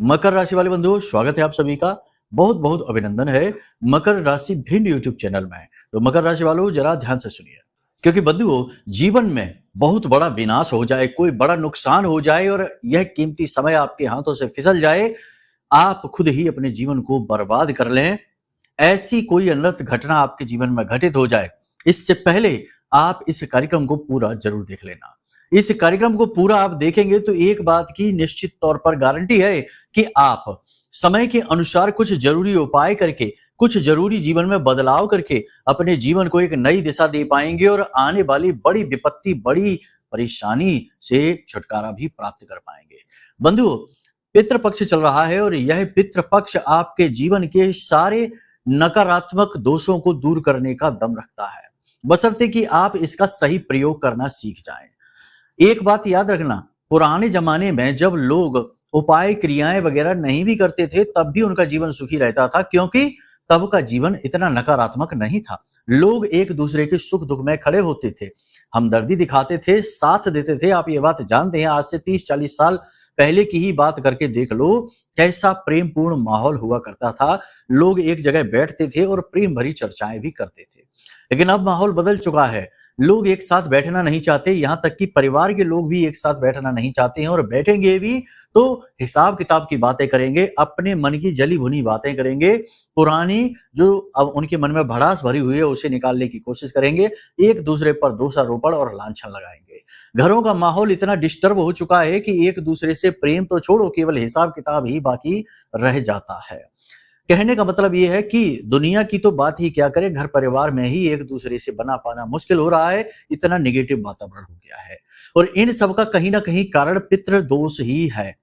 मकर राशि वाले बंधुओं, स्वागत है आप सभी का। बहुत बहुत अभिनंदन है मकर राशि भिन्न यूट्यूब चैनल में। तो मकर राशि वालों जरा ध्यान से सुनिए, क्योंकि बंधुओं जीवन में बहुत बड़ा विनाश हो जाए, कोई बड़ा नुकसान हो जाए और यह कीमती समय आपके हाथों से फिसल जाए, आप खुद ही अपने जीवन को बर्बाद कर लें, ऐसी कोई अनर्थ घटना आपके जीवन में घटित हो जाए, इससे पहले आप इस कार्यक्रम को पूरा जरूर देख लेना। इस कार्यक्रम को पूरा आप देखेंगे तो एक बात की निश्चित तौर पर गारंटी है कि आप समय के अनुसार कुछ जरूरी उपाय करके, कुछ जरूरी जीवन में बदलाव करके अपने जीवन को एक नई दिशा दे पाएंगे और आने वाली बड़ी विपत्ति, बड़ी परेशानी से छुटकारा भी प्राप्त कर पाएंगे। बंधुओं, पितृपक्ष चल रहा है और यह पितृपक्ष आपके जीवन के सारे नकारात्मक दोषों को दूर करने का दम रखता है, बशर्ते कि आप इसका सही प्रयोग करना सीख जाएं। एक बात याद रखना, पुराने जमाने में जब लोग उपाय क्रियाएं वगैरह नहीं भी करते थे तब भी उनका जीवन सुखी रहता था, क्योंकि तब का जीवन इतना नकारात्मक नहीं था। लोग एक दूसरे के सुख दुख में खड़े होते थे, हमदर्दी दिखाते थे, साथ देते थे। आप ये बात जानते हैं, आज से 30-40 साल पहले की ही बात करके देख लो, कैसा प्रेम पूर्ण माहौल हुआ करता था। लोग एक जगह बैठते थे और प्रेम भरी चर्चाएं भी करते थे। लेकिन अब माहौल बदल चुका है, लोग एक साथ बैठना नहीं चाहते, यहां तक कि परिवार के लोग भी एक साथ बैठना नहीं चाहते हैं, और बैठेंगे भी तो हिसाब किताब की बातें करेंगे, अपने मन की जली भुनी बातें करेंगे, पुरानी जो अब उनके मन में भड़ास भरी हुई है उसे निकालने की कोशिश करेंगे, एक दूसरे पर दोषारोपण और लांछन लगाएंगे। घरों का माहौल इतना डिस्टर्ब हो चुका है कि एक दूसरे से प्रेम तो छोड़ो, केवल हिसाब किताब ही बाकी रह जाता है। कहने का मतलब ये है कि दुनिया की तो बात ही क्या करें, घर परिवार में ही एक दूसरे से बना पाना मुश्किल हो रहा है, इतना निगेटिव वातावरण हो गया है। और इन सब का कहीं ना कहीं कारण पितृ दोष ही है।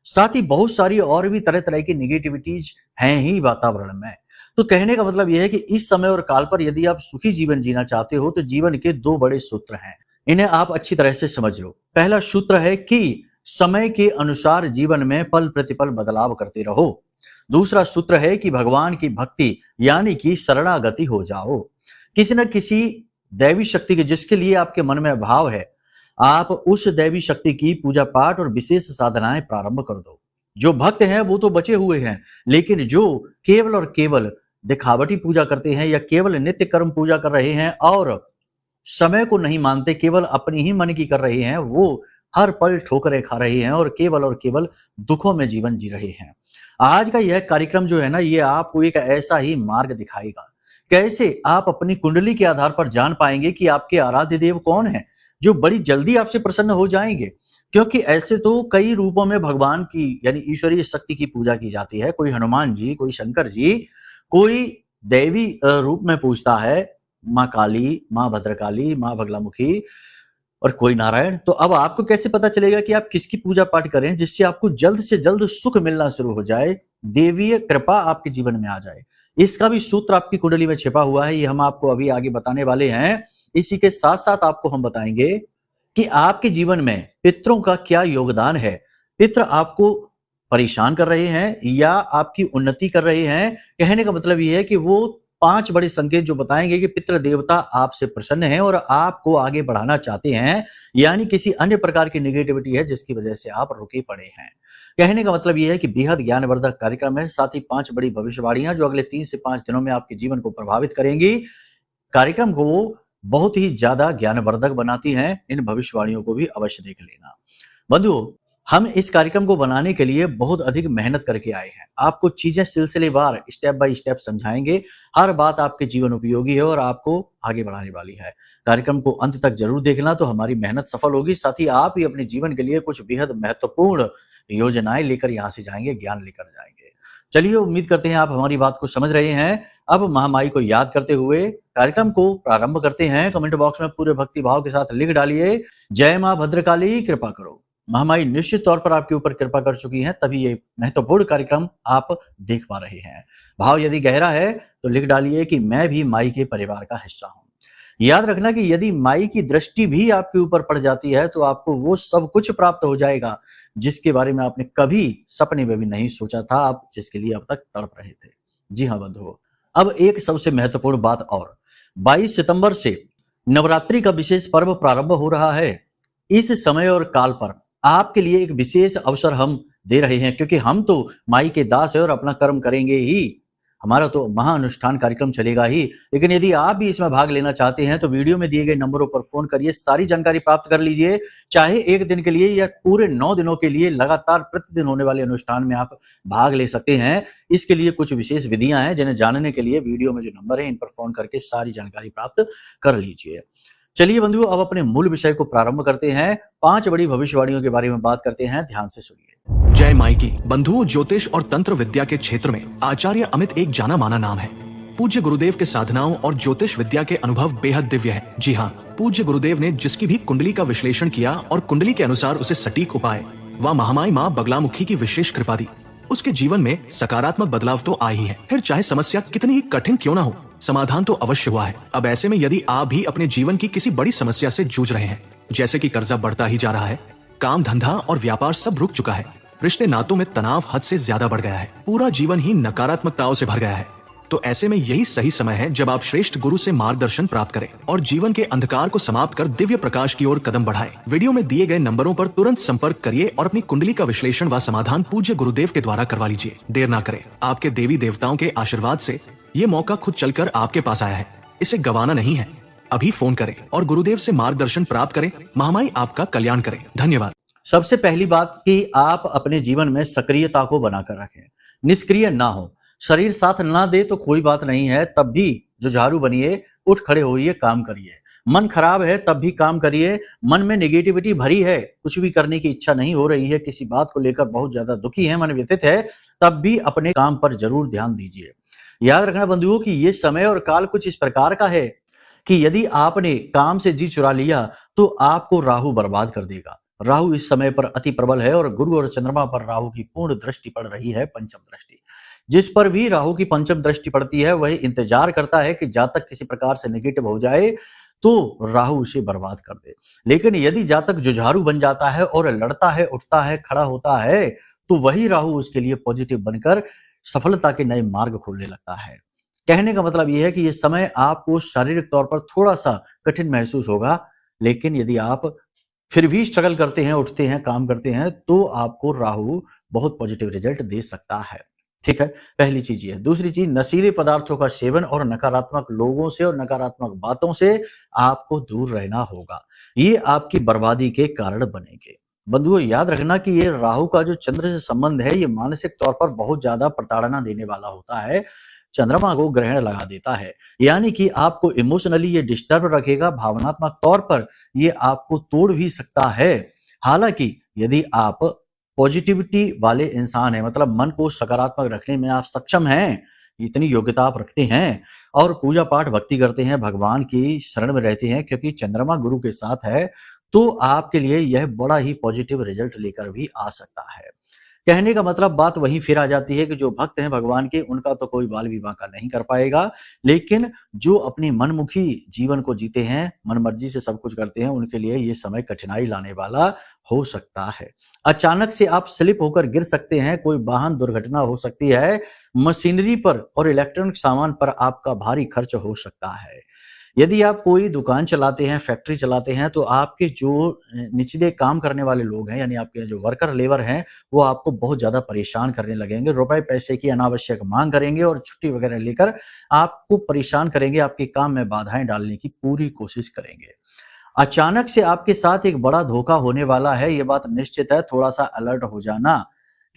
साथ ही बहुत सारी और भी तरह तरह की निगेटिविटीज हैं ही वातावरण में। तो कहने का मतलब यह है कि इस समय और काल पर यदि आप सुखी जीवन जीना चाहते हो तो जीवन के 2 बड़े सूत्र हैं, इन्हें आप अच्छी तरह से समझ लो। पहला सूत्र है कि समय के अनुसार जीवन में पल प्रतिपल बदलाव करते रहो। दूसरा सूत्र है कि भगवान की भक्ति यानी कि शरणागति हो जाओ। किसी न किसी दैवी शक्ति के जिसके लिए आपके मन में भाव है, आप उस दैवी शक्ति की पूजा पाठ और विशेष साधनाएं प्रारंभ कर दो। जो भक्त हैं वो तो बचे हुए हैं, लेकिन जो केवल और केवल दिखावटी पूजा करते हैं या केवल नित्य कर्म पूजा कर रहे हैं और समय को नहीं मानते, केवल अपनी ही मन की कर रहे हैं, वो हर पल ठोकरें खा रहे हैं और केवल दुखों में जीवन जी रहे हैं। आज का यह कार्यक्रम जो है ना, ये आपको एक ऐसा ही मार्ग दिखाएगा, कैसे आप अपनी कुंडली के आधार पर जान पाएंगे कि आपके आराध्य देव कौन है, जो बड़ी जल्दी आपसे प्रसन्न हो जाएंगे। क्योंकि ऐसे तो कई रूपों में भगवान की यानी ईश्वरीय शक्ति की पूजा की जाती है। कोई हनुमान जी, कोई शंकर जी, कोई दैवी रूप में पूजता है, माँ काली, माँ भद्रकाली, माँ बगलामुखी, और कोई नारायण। तो अब आपको कैसे पता चलेगा कि आप किसकी पूजा पाठ करें जिससे आपको जल्द से जल्द सुख मिलना शुरू हो जाए, देवीय कृपा आपके जीवन में आ जाए? इसका भी सूत्र आपकी कुंडली में छिपा हुआ है, ये हम आपको अभी आगे बताने वाले हैं। इसी के साथ साथ आपको हम बताएंगे कि आपके जीवन में पितरों का क्या योगदान है। पितर आपको परेशान कर रहे हैं या आपकी उन्नति कर रहे हैं? कहने का मतलब ये है कि वो 5 बड़े संकेत जो बताएंगे कि पितृ देवता आपसे प्रसन्न हैं और आपको आगे बढ़ाना चाहते हैं, यानी किसी अन्य प्रकार की नेगेटिविटी है जिसकी वजह से आप रुके पड़े हैं। कहने का मतलब यह है कि बेहद ज्ञानवर्धक कार्यक्रम है, साथ ही 5 बड़ी भविष्यवाणियां जो अगले 3 से 5 दिनों में आपके जीवन को प्रभावित करेंगी, कार्यक्रम को बहुत ही ज्यादा ज्ञानवर्धक बनाती हैं। इन भविष्यवाणियों को भी अवश्य देख लेना। बंधुओं, हम इस कार्यक्रम को बनाने के लिए बहुत अधिक मेहनत करके आए हैं। आपको चीजें सिलसिलेवार स्टेप बाय स्टेप समझाएंगे, हर बात आपके जीवन उपयोगी है और आपको आगे बढ़ाने वाली है। कार्यक्रम को अंत तक जरूर देखना, तो हमारी मेहनत सफल होगी। साथ ही आप ही अपने जीवन के लिए कुछ बेहद महत्वपूर्ण योजनाएं लेकर यहाँ से जाएंगे, ज्ञान लेकर जाएंगे। चलिए, उम्मीद करते हैं आप हमारी बात को समझ रहे हैं। अब महामाई को याद करते हुए कार्यक्रम को प्रारंभ करते हैं। कमेंट बॉक्स में पूरे भक्ति भाव के साथ लिख डालिए, जय मां भद्रकाली कृपा करो। महामाई निश्चित तौर पर आपके ऊपर कृपा कर चुकी हैं, तभी ये महत्वपूर्ण कार्यक्रम आप देख पा रहे हैं। भाव यदि गहरा है तो लिख डालिए कि मैं भी माई के परिवार का हिस्सा हूं। याद रखना कि यदि माई की दृष्टि भी आपके ऊपर पड़ जाती है तो आपको वो सब कुछ प्राप्त हो जाएगा जिसके बारे में आपने कभी सपने में भी नहीं सोचा था, आप जिसके लिए अब तक तड़प रहे थे। जी हाँ बंधुओं, अब एक सबसे महत्वपूर्ण बात और, 22 सितंबर से नवरात्रि का विशेष पर्व प्रारंभ हो रहा है। इस समय और काल पर आपके लिए एक विशेष अवसर हम दे रहे हैं, क्योंकि हम तो माई के दास है और अपना कर्म करेंगे ही, हमारा तो महाअनुष्ठान कार्यक्रम चलेगा ही। लेकिन यदि आप भी इसमें भाग लेना चाहते हैं तो वीडियो में दिए गए नंबरों पर फोन करिए, सारी जानकारी प्राप्त कर लीजिए। चाहे एक दिन के लिए या पूरे 9 दिनों के लिए लगातार प्रतिदिन होने वाले अनुष्ठान में आप भाग ले सकते हैं। इसके लिए कुछ विशेष विधियां हैं जिन्हें जानने के लिए वीडियो में जो नंबर है इन पर फोन करके सारी जानकारी प्राप्त कर लीजिए। चलिए बंधुओं, अब अपने मूल विषय को प्रारंभ करते हैं। 5 बड़ी भविष्यवाणियों के बारे में बात करते हैं, ध्यान से सुनिए। जय माई की। बंधुओं, ज्योतिष और तंत्र विद्या के क्षेत्र में आचार्य अमित एक जाना माना नाम है। पूज्य गुरुदेव के साधनाओं और ज्योतिष विद्या के अनुभव बेहद दिव्य है। जी हाँ, पूज्य गुरुदेव ने जिसकी भी कुंडली का विश्लेषण किया और कुंडली के अनुसार उसे सटीक उपाय व महामाई माँ बगलामुखी की विशेष कृपा दी, उसके जीवन में सकारात्मक बदलाव तो आए ही है। फिर चाहे समस्या कितनी ही कठिन क्यों ना हो, समाधान तो अवश्य हुआ है। अब ऐसे में यदि आप भी अपने जीवन की किसी बड़ी समस्या से जूझ रहे हैं, जैसे कि कर्जा बढ़ता ही जा रहा है, काम धंधा और व्यापार सब रुक चुका है, रिश्ते नातों में तनाव हद से ज्यादा बढ़ गया है, पूरा जीवन ही नकारात्मकताओं से भर गया है, तो ऐसे में यही सही समय है जब आप श्रेष्ठ गुरु से मार्गदर्शन प्राप्त करें और जीवन के अंधकार को समाप्त कर दिव्य प्रकाश की ओर कदम बढ़ाएं। वीडियो में दिए गए नंबरों पर तुरंत संपर्क करिए और अपनी कुंडली का विश्लेषण व समाधान पूज्य गुरुदेव के द्वारा करवा लीजिए। देर ना करें, आपके देवी देवताओं के आशीर्वाद से ये मौका खुद चलकर आपके पास आया है, इसे गंवाना नहीं है। अभी फोन करें और गुरुदेव से मार्गदर्शन प्राप्त करें। महामाई आपका कल्याण करें। धन्यवाद। सबसे पहली बात कि आप अपने जीवन में सक्रियता को बनाकर रखें, निष्क्रिय ना हो। शरीर साथ ना दे तो कोई बात नहीं है, तब भी जुझारू बनिए, उठ खड़े होइए, काम करिए। मन खराब है तब भी काम करिए, मन में नेगेटिविटी भरी है, कुछ भी करने की इच्छा नहीं हो रही है, किसी बात को लेकर बहुत ज्यादा दुखी है, मन व्यथित है, तब भी अपने काम पर जरूर ध्यान दीजिए। याद रखना बंधुओं कि ये समय और काल कुछ इस प्रकार का है कि यदि आपने काम से जी चुरा लिया तो आपको राहु बर्बाद कर देगा। राहु इस समय पर अति प्रबल है और गुरु और चंद्रमा पर राहु की पूर्ण दृष्टि पड़ रही है, पंचम दृष्टि। जिस पर भी राहु की पंचम दृष्टि पड़ती है वह इंतजार करता है कि जातक किसी प्रकार से नेगेटिव हो जाए तो राहु उसे बर्बाद कर दे। लेकिन यदि जातक जुझारू बन जाता है और लड़ता है, उठता है, खड़ा होता है, तो वही राहु उसके लिए पॉजिटिव बनकर सफलता के नए मार्ग खोलने लगता है। कहने का मतलब यह है कि यह समय आपको शारीरिक तौर पर थोड़ा सा कठिन महसूस होगा, लेकिन यदि आप फिर भी स्ट्रगल करते हैं, उठते हैं, काम करते हैं, तो आपको राहु बहुत पॉजिटिव रिजल्ट दे सकता है। ठीक है, पहली चीज ये है। दूसरी चीज, नशीले पदार्थों का सेवन और नकारात्मक लोगों से और नकारात्मक बातों से आपको दूर रहना होगा, ये आपकी बर्बादी के कारण बनेंगे। बंधुओं, याद रखना कि ये राहु का जो चंद्र से संबंध है, ये मानसिक तौर पर बहुत ज्यादा प्रताड़ना देने वाला होता है, चंद्रमा को ग्रहण लगा देता है, यानी कि आपको इमोशनली ये डिस्टर्ब रखेगा, भावनात्मक तौर पर ये आपको तोड़ भी सकता है। हालांकि यदि आप पॉजिटिविटी वाले इंसान हैं, मतलब मन को सकारात्मक रखने में आप सक्षम हैं, इतनी योग्यता आप रखते हैं और पूजा पाठ भक्ति करते हैं, भगवान की शरण में रहते हैं, क्योंकि चंद्रमा गुरु के साथ है, तो आपके लिए यह बड़ा ही पॉजिटिव रिजल्ट लेकर भी आ सकता है। कहने का मतलब बात वहीं फिर आ जाती है कि जो भक्त हैं भगवान के, उनका तो कोई बाल विवाह का नहीं कर पाएगा, लेकिन जो अपनी मनमुखी जीवन को जीते हैं, मन मर्जी से सब कुछ करते हैं, उनके लिए ये समय कठिनाई लाने वाला हो सकता है। अचानक से आप स्लिप होकर गिर सकते हैं, कोई वाहन दुर्घटना हो सकती है, मशीनरी पर और इलेक्ट्रॉनिक सामान पर आपका भारी खर्च हो सकता है। यदि आप कोई दुकान चलाते हैं, फैक्ट्री चलाते हैं, तो आपके जो निचले काम करने वाले लोग हैं, यानी आपके जो वर्कर लेबर हैं, वो आपको बहुत ज्यादा परेशान करने लगेंगे, रुपए पैसे की अनावश्यक मांग करेंगे और छुट्टी वगैरह लेकर आपको परेशान करेंगे, आपके काम में बाधाएं डालने की पूरी कोशिश करेंगे। अचानक से आपके साथ एक बड़ा धोखा होने वाला है, ये बात निश्चित है। थोड़ा सा अलर्ट हो जाना,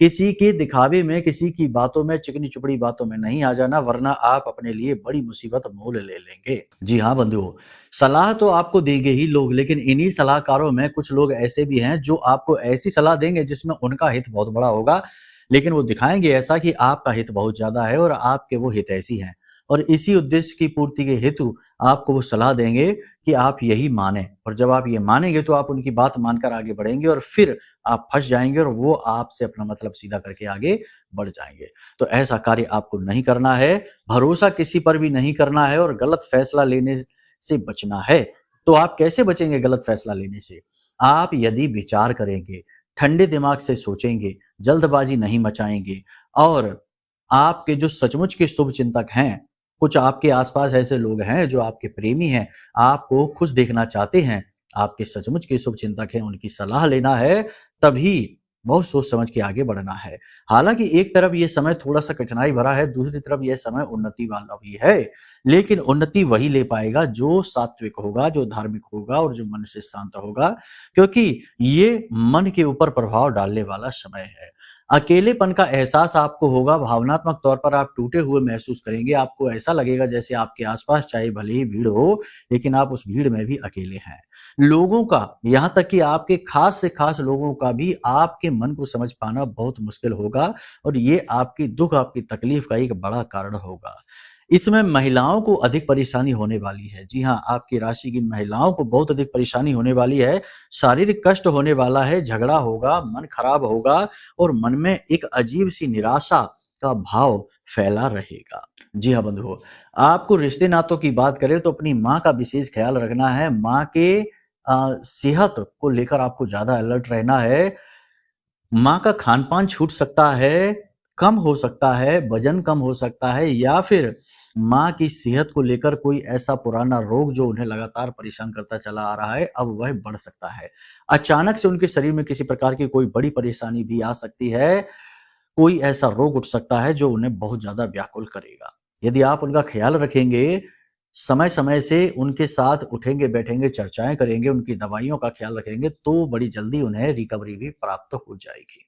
किसी के दिखावे में, किसी की बातों में, चिकनी चुपड़ी बातों में नहीं आ जाना, वरना आप अपने लिए बड़ी मुसीबत मोल ले लेंगे। जी हाँ बंधुओं, सलाह तो आपको देंगे ही लोग, लेकिन इन्हीं सलाहकारों में कुछ लोग ऐसे भी हैं जो आपको ऐसी सलाह देंगे जिसमें उनका हित बहुत बड़ा होगा, लेकिन वो दिखाएंगे ऐसा कि आपका हित बहुत ज्यादा है और आपके वो हित ऐसी हैं, और इसी उद्देश्य की पूर्ति के हेतु आपको वो सलाह देंगे कि आप यही माने, और जब आप ये मानेंगे तो आप उनकी बात मानकर आगे बढ़ेंगे और फिर आप फंस जाएंगे और वो आपसे अपना मतलब सीधा करके आगे बढ़ जाएंगे। तो ऐसा कार्य आपको नहीं करना है, भरोसा किसी पर भी नहीं करना है और गलत फैसला लेने से बचना है। तो आप कैसे बचेंगे गलत फैसला लेने से? आप यदि विचार करेंगे, ठंडे दिमाग से सोचेंगे, जल्दबाजी नहीं मचाएंगे, और आपके जो सचमुच के शुभ चिंतक हैं, कुछ आपके आसपास ऐसे लोग हैं जो आपके प्रेमी हैं, आपको खुश देखना चाहते हैं, आपके सचमुच के शुभ चिंतक हैं, उनकी सलाह लेना है, तभी बहुत सोच समझ के आगे बढ़ना है। हालांकि एक तरफ ये समय थोड़ा सा कठिनाई भरा है, दूसरी तरफ यह समय उन्नति वाला भी है, लेकिन उन्नति वही ले पाएगा जो सात्विक होगा, जो धार्मिक होगा और जो मन से शांत होगा, क्योंकि ये मन के ऊपर प्रभाव डालने वाला समय है। अकेलेपन का एहसास आपको होगा, भावनात्मक तौर पर आप टूटे हुए महसूस करेंगे, आपको ऐसा लगेगा जैसे आपके आसपास चाहे भले ही भीड़ हो, लेकिन आप उस भीड़ में भी अकेले हैं। लोगों का, यहाँ तक कि आपके खास से खास लोगों का भी आपके मन को समझ पाना बहुत मुश्किल होगा और ये आपकी दुख, आपकी तकलीफ का एक बड़ा कारण होगा। इसमें महिलाओं को अधिक परेशानी होने वाली है। जी हाँ, आपकी राशि की महिलाओं को बहुत अधिक परेशानी होने वाली है। शारीरिक कष्ट होने वाला है, झगड़ा होगा, मन खराब होगा और मन में एक अजीब-सी निराशा का भाव फैला रहेगा। जी हाँ बंधुओं, आपको रिश्ते नातों की बात करें तो अपनी माँ का विशेष ख्याल रखना है। माँ के सेहत को लेकर आपको ज़्यादा अलर्ट रहना है। माँ का खान-पान छूट सकता है, कम हो सकता है, वज़न कम हो सकता है या फिर माँ की सेहत को लेकर कोई ऐसा पुराना रोग जो उन्हें लगातार परेशान करता चला आ रहा है, अब वह बढ़ सकता है। अचानक से उनके शरीर में किसी प्रकार की कोई बड़ी परेशानी भी आ सकती है, कोई ऐसा रोग उठ सकता है जो उन्हें बहुत ज़्यादा व्याकुल करेगा। यदि आप उनका ख्याल रखेंगे, समय-समय से उनके साथ उठेंगे, बैठेंगे, चर्चाएँ करेंगे, उनकी दवाइयों का ख्याल रखेंगे, तो बड़ी जल्दी उन्हें रिकवरी भी प्राप्त हो जाएगी।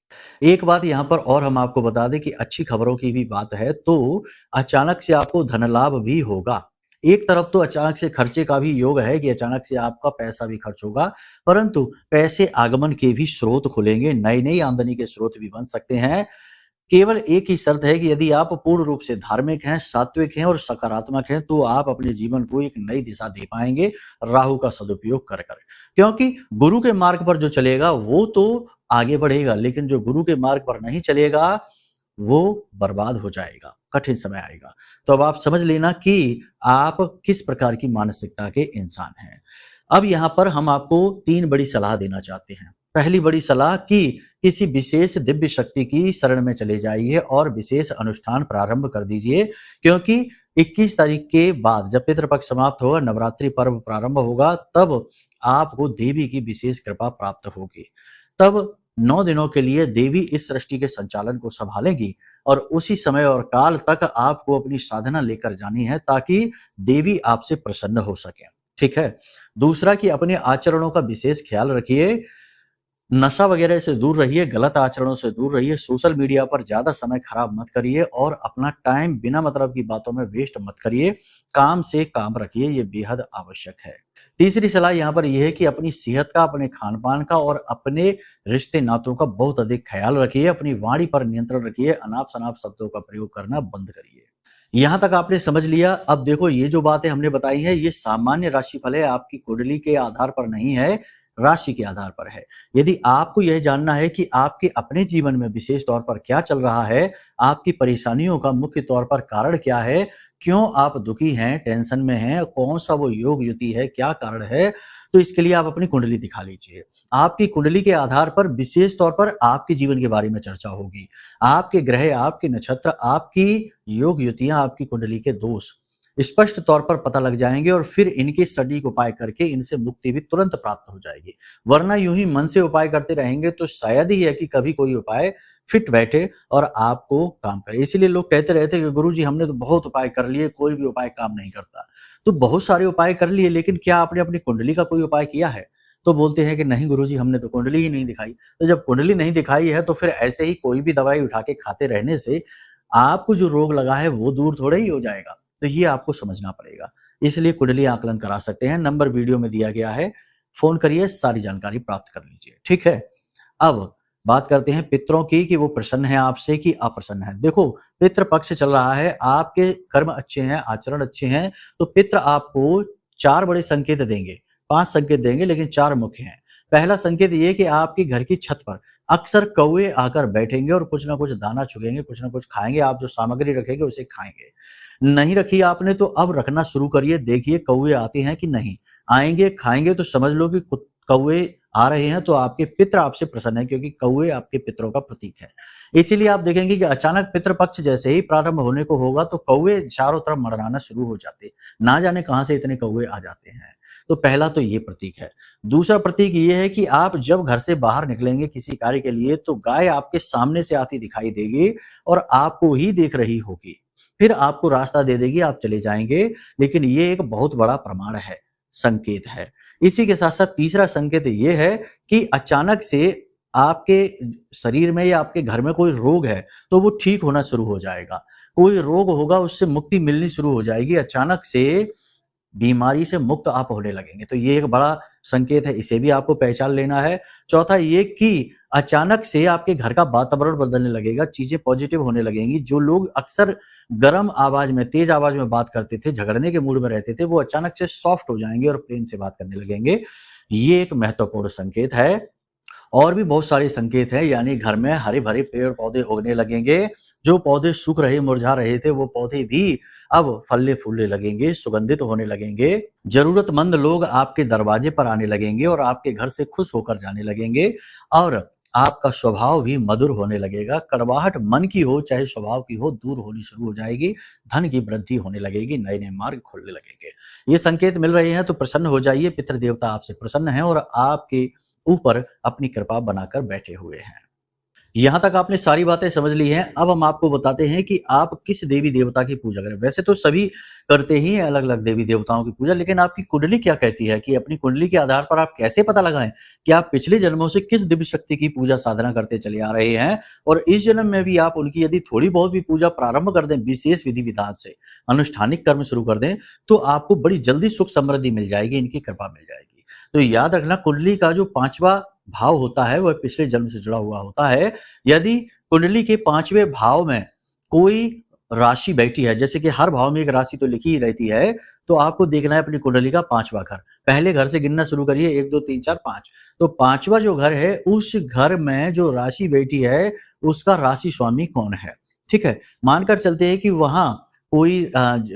एक बात यहाँ पर और हम आपको बता दें कि अच्छी खबरों की भी बात है, तो अचानक से आपको धन लाभ भी होगा। एक तरफ तो अचानक से खर्चे का भी योग है कि अचानक से आपका पैसा भी खर्च होगा, परंतु पैसे आगमन के भी स्रोत खुलेंगे, नई-नई आमदनी के स्रोत भी बन सकते हैं। केवल एक ही शर्त है कि यदि आप पूर्ण रूप से धार्मिक हैं, सात्विक हैं और सकारात्मक हैं, तो आप अपने जीवन को एक नई दिशा दे पाएँगे, राहु का सदुपयोग कर कर। क्योंकि गुरु के मार्ग पर जो चलेगा, वो तो आगे बढ़ेगा, लेकिन जो गुरु के मार्ग पर नहीं चलेगा, वो बर्बाद हो जाएगा, कठिन समय आएगा। तो अब आप समझ लेना कि आप किस प्रकार की मानसिकता के इंसान हैं। अब यहाँ पर हम आपको 3 बड़ी सलाह देना चाहते हैं। पहली बड़ी सलाह कि किसी विशेष दिव्य शक्ति की शरण में चले जाइए और विशेष अनुष्ठान प्रारंभ कर दीजिए, क्योंकि 21 तारीख के बाद जब पितृपक्ष समाप्त होगा, नवरात्रि पर्व प्रारंभ होगा, तब आपको देवी की विशेष कृपा प्राप्त होगी। तब 9 दिनों के लिए देवी इस सृष्टि के संचालन को संभालेगी और उसी समय और काल तक आपको अपनी साधना लेकर जानी है ताकि देवी आपसे प्रसन्न हो सके। ठीक है? दूसरा कि अपने आचरणों का विशेष ख्याल रखिए, नशा वगैरह से दूर रहिए, गलत आचरणों से दूर रहिए, सोशल मीडिया पर ज़्यादा समय खराब मत करिए और अपना टाइम बिना मतलब की बातों में वेस्ट मत करिए। काम से काम रखिए, ये बेहद आवश्यक है। तीसरी सलाह यहाँ पर ये है कि अपनी सेहत का, अपने खान-पान का और अपने रिश्ते-नातों का बहुत अधिक ख़्याल रखिए। अपनी वाणी पर नियंत्रण रखिए, अनाप-शनाप शब्दों का प्रयोग करना बंद करिए। यहाँ तक आपने समझ लिया। अब देखो, ये जो बातें हमने बताई हैं, ये सामान्य राशिफल है, आपकी कुंडली के आधार पर नहीं है, राशि के आधार पर है। यदि आपको यह जानना है कि आपके अपने जीवन में विशेष तौर पर क्या चल रहा है, आपकी परेशानियों का मुख्य तौर पर कारण क्या है, क्यों आप दुखी हैं, टेंशन में हैं, कौन-सा वो योग युति है, क्या कारण है, तो इसके लिए आप अपनी कुंडली दिखा लीजिए। आपकी कुंडली के आधार पर विशेष तौर पर आपके जीवन के बारे में चर्चा होगी। आपके ग्रह, आपके नक्षत्र, आपकी योग युतियाँ, आपकी कुंडली के दोष स्पष्ट तौर पर पता लग जाएँगे और फिर इनके सटीक उपाय करके इनसे मुक्ति भी तुरंत प्राप्त हो जाएगी। वरना यूँ ही मन से उपाय करते रहेंगे तो शायद ही है कि कभी कोई उपाय फिट बैठे और आपको काम करे। इसीलिए लोग कहते रहते हैं कि गुरुजी हमने तो बहुत उपाय कर लिए, कोई भी उपाय काम नहीं करता। तो बहुत सारे उपाय कर लिए, लेकिन क्या आपने अपनी कुंडली का कोई उपाय किया है? तो बोलते हैं कि नहीं गुरुजी हमने तो कुंडली ही नहीं दिखाई। तो जब कुंडली नहीं दिखाई है तो फिर ऐसे ही कोई भी दवाई उठा के खाते रहने से आपको जो रोग लगा है वो दूर थोड़े ही हो जाएगा। तो ये आपको समझना पड़ेगा। इसलिए कुंडली आकलन करा सकते हैं, नंबर वीडियो में दिया गया है। फ़ोन करिए, सारी जानकारी प्राप्त कर लीजिए। ठीक है? अब बात करते हैं पितरों की कि वो प्रसन्न हैं आपसे कि अप्रसन्न हैं। देखो, पितृ पक्ष चल रहा है, आपके कर्म अच्छे हैं, आचरण अच्छे हैं, तो पितृ आपको 4 बड़े संकेत देंगे, 5 संकेत देंगे, लेकिन 4 मुख्य हैं। पहला संकेत ये कि आपके घर की छत पर अक्सर कौवे आकर बैठेंगे और कुछ ना कुछ दाना चुगेंगे, कुछ ना कुछ खाएँगे, आप जो सामग्री रखेंगे उसे खाएँगे। नहीं रखी आपने तो अब रखना शुरू करिए, देखिए कौवे आते हैं कि नहीं। आएँगे, खाएँगे तो समझ लो कि कौवे आ रहे हैं तो आपके पितृ आपसे प्रसन्न हैं, क्योंकि कौवे आपके पितरों का प्रतीक है। इसीलिए आप देखेंगे कि अचानक पितृ पक्ष जैसे ही प्रारंभ होने को होगा तो कौवे चारों तरफ मंडराना शुरू हो जाते हैं। ना जाने कहाँ से इतने कौवे आ जाते हैं। तो पहला तो ये प्रतीक है। दूसरा प्रतीक ये है कि आप जब घर से बाहर निकलेंगे किसी कार्य के लिए तो गाय आपके सामने से आती दिखाई देगी और आपको ही देख रही होगी। फिर आपको रास्ता दे देगी, आप चले जाएँगे, लेकिन ये एक बहुत बड़ा प्रमाण है, संकेत है। इसी के साथ-साथ तीसरा संकेत ये है कि अचानक से आपके शरीर में या आपके घर में कोई रोग है, तो वो ठीक होना शुरू हो जाएगा। कोई रोग होगा, उससे मुक्ति मिलनी शुरू हो जाएगी। अचानक से बीमारी से मुक्त आप होने लगेंगे। तो ये एक बड़ा संकेत है, इसे भी आपको पहचान लेना है। चौथा ये कि अचानक से आपके घर का वातावरण बदलने लगेगा, चीज़ें पॉजिटिव होने लगेंगी। जो लोग अक्सर गरम आवाज़ में, तेज़ आवाज़ में बात करते थे, झगड़ने के मूड में रहते थे, वो अचानक से सॉफ्ट हो जाएँगे और प्रेम से बात करने लगेंगे। ये एक महत्वपूर्ण संकेत है। और भी बहुत सारे संकेत हैं, यानी घर में हरे-भरे पेड़-पौधे उगने लगेंगे। जो पौधे सूख रहे, मुरझा रहे थे, वो पौधे भी अब फलने-फूलने लगेंगे, सुगंधित होने लगेंगे। ज़रूरतमंद लोग आपके दरवाजे पर आने लगेंगे और आपके घर से खुश होकर जाने लगेंगे और आपका स्वभाव भी मधुर होने लगेगा। कड़वाहट मन की हो, चाहे स्वभाव की हो, दूर होनी शुरू हो जाएगी। धन की वृद्धि होने लगेगी, नए-नए मार्ग खुलने लगेंगे। ये संकेत मिल रहे हैं तो प्रसन्न हो जाइए, पितृ देवता आपसे प्रसन्न हैं और आपके ऊपर अपनी कृपा बनाकर बैठे हुए हैं। यहाँ तक आपने सारी बातें समझ ली हैं। अब हम आपको बताते हैं कि आप किस देवी देवता की पूजा करें। वैसे तो सभी करते ही हैं अलग-अलग देवी देवताओं की पूजा, लेकिन आपकी कुंडली क्या कहती है कि अपनी कुंडली के आधार पर आप कैसे पता लगाएँ कि आप पिछले जन्मों से किस दिव्य शक्ति की पूजा साधना करते चले आ रहे हैं और इस जन्म में भी आप उनकी यदि थोड़ी बहुत भी पूजा प्रारंभ कर दें विशेष विधि-विधान से, अनुष्ठानिक कर्म शुरू कर दें, तो आपको बड़ी जल्दी सुख समृद्धि मिल जाएगी, इनकी कृपा मिल जाएगी। तो याद रखना कुंडली का जो 5वां भाव होता है वह पिछले जन्म से जुड़ा हुआ होता है। यदि कुंडली के 5वें भाव में कोई राशि बैठी है, जैसे कि हर भाव में एक राशि तो लिखी ही रहती है, तो आपको देखना है अपनी कुंडली का 5वां घर। पहले घर से गिनना शुरू करिए 1, 2, 3, 4, 5। तो 5वां जो घर है, उस घर में जो राशि बैठी है, उसका राशि स्वामी कौन है? ठीक है? मानकर चलते हैं कि वहाँ कोई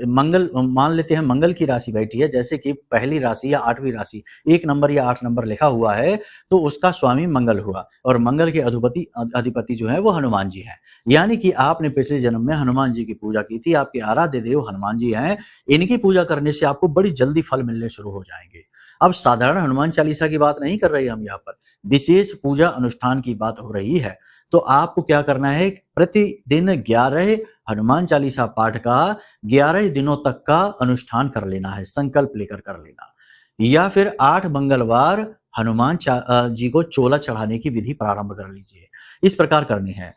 मंगल मान लेते हैं मंगल की राशि बैठी है, जैसे कि पहली राशि या 8वीं राशि 1 नंबर या 8 नंबर लिखा हुआ है, तो उसका स्वामी मंगल हुआ और मंगल के अधिपति जो है वो हनुमान जी हैं। यानी कि आपने पिछले जन्म में हनुमान जी की पूजा की थी, आपके आराध्य देव हनुमान जी हैं। इनकी पूजा करने से आपको बड़ी जल्दी फल मिलने शुरू हो जाएँगे। अब साधारण हनुमान चालीसा की बात नहीं कर रहे हम यहाँ पर, विशेष पूजा अनुष्ठान की बात हो रही है। तो आपको क्या करना है, प्रतिदिन 11 हनुमान चालीसा पाठ का 11 दिनों तक का अनुष्ठान कर लेना है, संकल्प लेकर कर लेना। या फिर 8 मंगलवार जी को चोला चढ़ाने की विधि प्रारंभ कर लीजिए। इस प्रकार करनी है।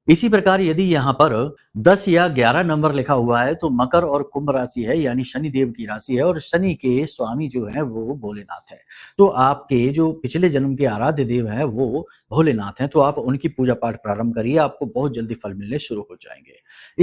इसी प्रकार यदि यहाँ पर 10 या 11 नंबर लिखा हुआ है तो मकर और कुंभ राशि है, यानी शनि देव की राशि है और शनि के स्वामी जो है वो भोलेनाथ है। तो आपके जो पिछले जन्म के आराध्य देव हैं वो भोलेनाथ हैं, तो आप उनकी पूजा पाठ प्रारंभ करिए, आपको बहुत जल्दी फल मिलने शुरू हो जाएंगे।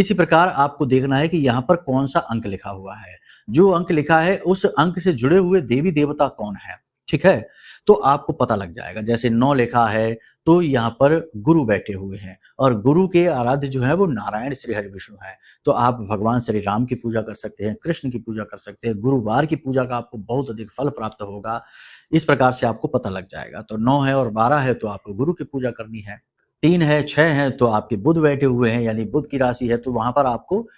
इसी प्रकार आपको देखना है कि यहाँ पर कौन सा अंक लिखा हुआ है। जो अंक लिखा है उस अंक से जुड़े हुए देवी देवता कौन है, ठीक है? तो आपको पता लग जाएगा। जैसे 9 लिखा है तो यहाँ पर गुरु बैठे हुए हैं और गुरु के आराध्य जो है वो नारायण श्री हरि विष्णु है। तो आप भगवान श्री राम की पूजा कर सकते हैं, कृष्ण की पूजा कर सकते हैं। गुरुवार की पूजा का आपको बहुत अधिक फल प्राप्त होगा। इस प्रकार से आपको पता लग जाएगा। तो 9 है और 12 है तो आपको गुरु की पूजा करनी है। 3 है, 6 है तो आपके बुध बैठे हुए हैं, यानी बुध की राशि है, तो वहाँ पर आपको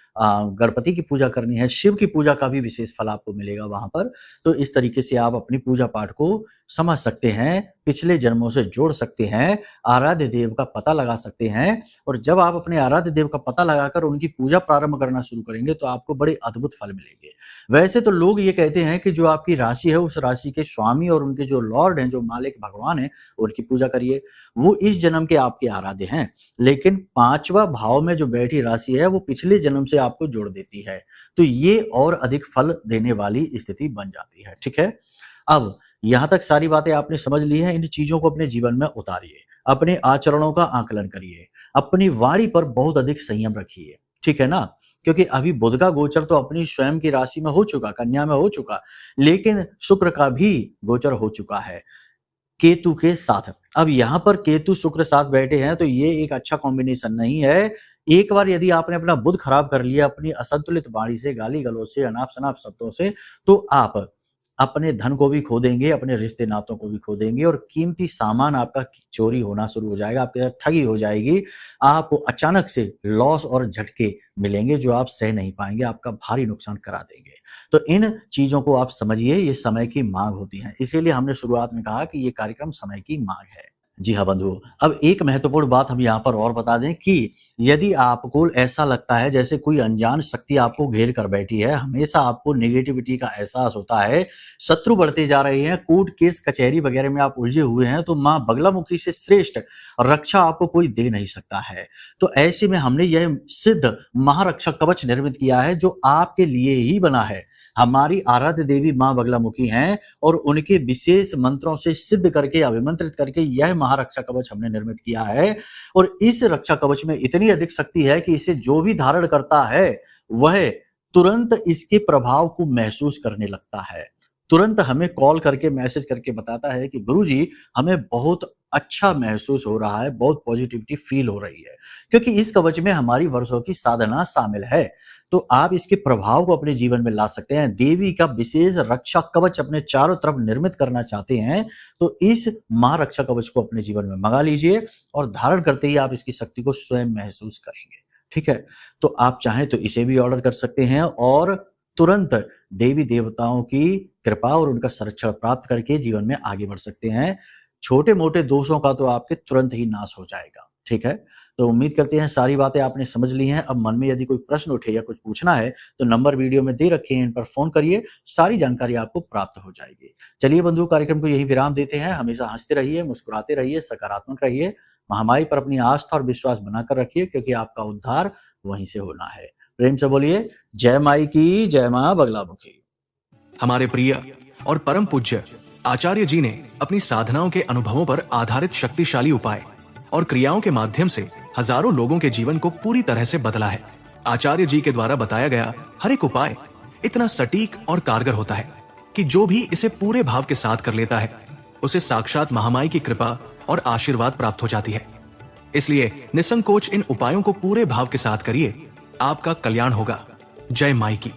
गणपति की पूजा करनी है। शिव की पूजा का भी विशेष फल आपको मिलेगा वहाँ पर। तो इस तरीके से आप अपनी पूजा पाठ को समझ सकते हैं, पिछले जन्मों से जोड़ सकते हैं, आराध्य देव का पता लगा सकते हैं और जब आप अपने आराध्य देव का पता लगाकर उनकी पूजा प्रारंभ करना शुरू करेंगे तो आपको बड़े अद्भुत फल मिलेंगे। वैसे तो लोग ये कहते हैं कि जो आपकी राशि है उस राशि के स्वामी और उनके जो लॉर्ड हैं, जो मालिक भगवान हैं, उनकी पूजा करिए। वो इस जन्म के आपके आराध्य हैं, लेकिन 5वां भाव में जो बैठी राशि है वो पिछले जन्म से आपको जोड़ देती है। तो ये और अधिक फल देने वाली स्थिति बन जाती है, ठीक है? अब यहाँ तक सारी बातें आपने समझ ली हैं, इन चीज़ों को अपने जीवन में उतारिए, अपने आचरणों का आकलन करिए, अपनी वाणी पर बहुत अधिक संयम रखिए, ठीक है ना? क्योंकि अभी बुध का गोचर तो अपनी स्वयं की राशि में हो चुका, कन्या में हो चुका, लेकिन शुक्र का भी गोचर हो चुका है केतु के साथ। अब यहाँ पर केतु शुक्र साथ बैठे हैं तो ये एक अच्छा कॉम्बिनेशन नहीं है। एक बार यदि आपने अपना बुध खराब कर लिया अपनी असंतुलित वाणी से, गाली-गलौज से, अनाप-शनाप शब्दों से, तो आप अपने धन को भी खो देंगे, अपने रिश्ते नातों को भी खो देंगे और कीमती सामान आपका चोरी होना शुरू हो जाएगा, आपके साथ ठगी हो जाएगी। आपको अचानक से लॉस और झटके मिलेंगे जो आप सह नहीं पाएंगे, आपका भारी नुकसान करा देंगे। तो इन चीजों को आप समझिए, ये समय की मांग होती है। इसीलिए हमने शुरुआत में कहा कि ये कार्यक्रम समय की मांग है। जी हाँ बंधुओं, अब एक महत्वपूर्ण बात हम यहाँ पर और बता दें कि यदि आपको ऐसा लगता है जैसे कोई अनजान शक्ति आपको घेर कर बैठी है, हमेशा आपको नेगेटिविटी का एहसास होता है, शत्रु बढ़ते जा रहे हैं, कोर्ट केस कचहरी वगैरह में आप उलझे हुए हैं, तो माँ बगलामुखी से श्रेष्ठ रक्षा आपको कोई दे नहीं सकता है। तो ऐसे में हमने यह सिद्ध महारक्षक कवच निर्मित किया है जो आपके लिए ही बना है। हमारी आराध्य देवी माँ बगलामुखी हैं और उनके विशेष मंत्रों से सिद्ध करके अभिमंत्रित करके यह महारक्षा कवच हमने निर्मित किया है। और इस रक्षा कवच में इतनी अधिक शक्ति है कि इसे जो भी धारण करता है वह तुरंत इसके प्रभाव को महसूस करने लगता है, तुरंत हमें कॉल करके मैसेज करके बताता है कि गुरुजी हमें बहुत अच्छा महसूस हो रहा है, बहुत पॉजिटिविटी फील हो रही है, क्योंकि इस कवच में हमारी वर्षों की साधना शामिल है। तो आप इसके प्रभाव को अपने जीवन में ला सकते हैं। देवी का विशेष रक्षा कवच अपने चारों तरफ निर्मित करना चाहते हैं तो इस महारक्षा कवच को अपने जीवन में मंगा लीजिए और धारण करते ही आप इसकी शक्ति को स्वयं महसूस करेंगे। ठीक है, तो आप चाहें तो इसे भी ऑर्डर कर सकते हैं और तुरंत देवी देवताओं की कृपा और उनका संरक्षण प्राप्त करके जीवन में आगे बढ़ सकते हैं। छोटे मोटे दोषों का तो आपके तुरंत ही नाश हो जाएगा। ठीक है, तो उम्मीद करते हैं सारी बातें आपने समझ ली हैं। अब मन में यदि कोई प्रश्न उठे या कुछ पूछना है तो नंबर वीडियो में दे रखे हैं, इन पर फोन करिए, सारी जानकारी आपको प्राप्त हो जाएगी। चलिए बंधु, कार्यक्रम को यही विराम देते हैं। हमेशा हंसते रहिए, मुस्कुराते रहिए, सकारात्मक रहिए, महामाई पर अपनी आस्था और विश्वास बनाकर रखिए, क्योंकि आपका उद्धार वहीं से होना है। प्रेम से बोलिए जय माई की, जय मां बगलामुखी। हमारे प्रिय और परम पूज्य आचार्य जी ने अपनी साधनाओं के अनुभवों पर आधारित शक्तिशाली उपाय और क्रियाओं के माध्यम से हजारों लोगों के जीवन को पूरी तरह से बदला है। आचार्य जी के द्वारा बताया गया हर एक उपाय इतना सटीक और कारगर होता है कि जो भी इसे पूरे भाव के साथ कर लेता है उसे साक्षात महामाई की कृपा और आशीर्वाद प्राप्त हो जाती है। इसलिए निसंकोच इन उपायों को पूरे भाव के साथ करिए, आपका कल्याण होगा। जय माई की।